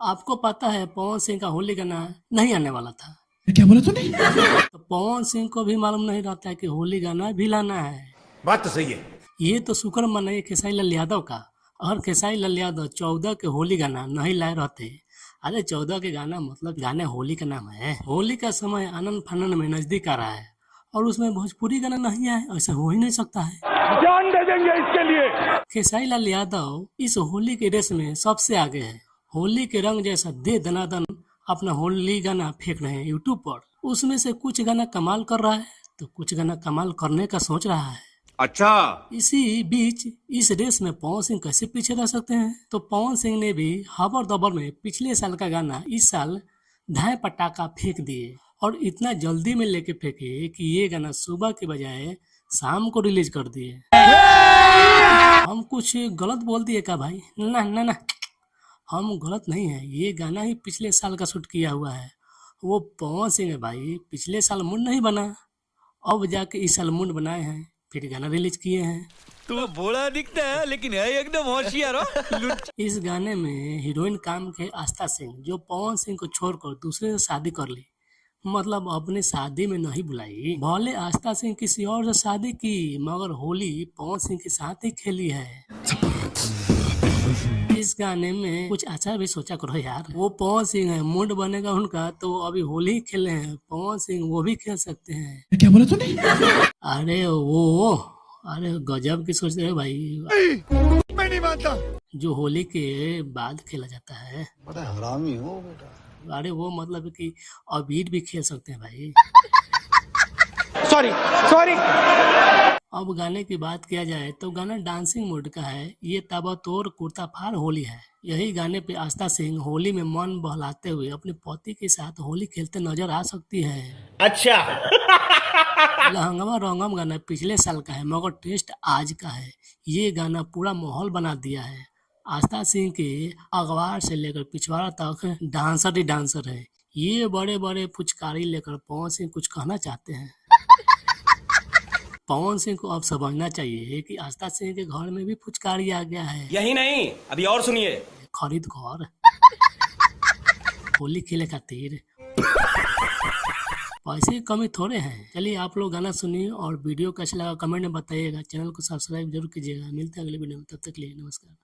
आपको पता है पवन सिंह का होली गाना नहीं आने वाला था। क्या बोला तूने? तो पवन सिंह को भी मालूम नहीं रहता है कि होली गाना भी लाना है। बात तो सही है। ये तो शुक्र मनाइए खेसारी लाल यादव का। और खेसारी लाल यादव 14 के होली गाना नहीं लाए रहते। अरे 14 के गाना मतलब गाने होली का नाम है। होली का समय आनंद फानन में नजदीक आ रहा है और उसमें भोजपुरी गाना नहीं आए, ऐसा हो ही नहीं सकता है। जान दे देंगे इसके लिए। खेसारी लाल यादव इस होली के रेस में सबसे आगे है। होली के रंग जैसा दे दनादन अपना होली गाना फेंक रहे हैं यूट्यूब पर। उसमें से कुछ गाना कमाल कर रहा है तो कुछ गाना कमाल करने का सोच रहा है। अच्छा, इसी बीच इस रेस में पवन सिंह कैसे पीछे रह सकते हैं? तो पवन सिंह ने भी हबर दबर में पिछले साल का गाना इस साल धाए पटाखा फेंक दिए और इतना जल्दी में लेके फेंके कि ये गाना सुबह के बजाय शाम को रिलीज कर दिए। हम कुछ गलत बोल दिए क्या भाई? ना ना ना, हम गलत नहीं है। ये गाना ही पिछले साल का शूट किया हुआ है। वो पवन सिंह है भाई, पिछले साल मूड नहीं बना, अब जाके इस साल मूड बनाए हैं, फिर गाना रिलीज किए हैं। तू बड़ा दिखता है लेकिन है एकदम होशियार हो। इस गाने में हीरोइन काम के आस्था सिंह जो पवन सिंह को छोड़कर दूसरे से शादी कर ली, मतलब अपने शादी में नहीं बुलाई। भले आस्था सिंह किसी और से शादी की मगर होली पवन सिंह के साथ ही खेली है। इस गाने में कुछ अच्छा भी सोचा करो यार। वो पवन सिंह है, मूड बनेगा उनका तो अभी होली ही खेले हैं। पवन सिंह वो भी खेल सकते हैं। क्या बोला तूने? अरे गजब की सोच रहे हो भाई। मैं नहीं मानता। जो होली के बाद खेला जाता है। बड़ा हरामी हो बेटा। अरे वो मतलब कि अबीर भी खेल सकते हैं भाई। Sorry sorry. अब गाने की बात किया जाए तो गाना डांसिंग मूड का है। ये ताबतोड़ कुर्ता फाड़ होली है। यही गाने पे आस्था सिंह होली में मन बहलाते हुए अपने पति के साथ होली खेलते नजर आ सकती है। अच्छा। लहंगमा रंगम गाना पिछले साल का है मगर टेस्ट आज का है। ये गाना पूरा माहौल बना दिया है। आस्था सिंह के अगवार से लेकर पिछवाड़ा तक डांसर ही डांसर है। ये बड़े बड़े फुचकारी लेकर पवन सिंह कुछ कहना चाहते हैं। पवन सिंह को अब समझना चाहिए कि आस्था सिंह के घर में भी फुचकारी आ गया है। यही नहीं, अभी और सुनिए। खरीद कर होली खेले खातिर पैसे की कमी थोड़े हैं। चलिए आप लोग गाना सुनिए और वीडियो कैसा लगा कमेंट में बताइएगा। चैनल को सब्सक्राइब जरूर कीजिएगा। मिलते हैं अगले वीडियो में, तब तक के लिए नमस्कार।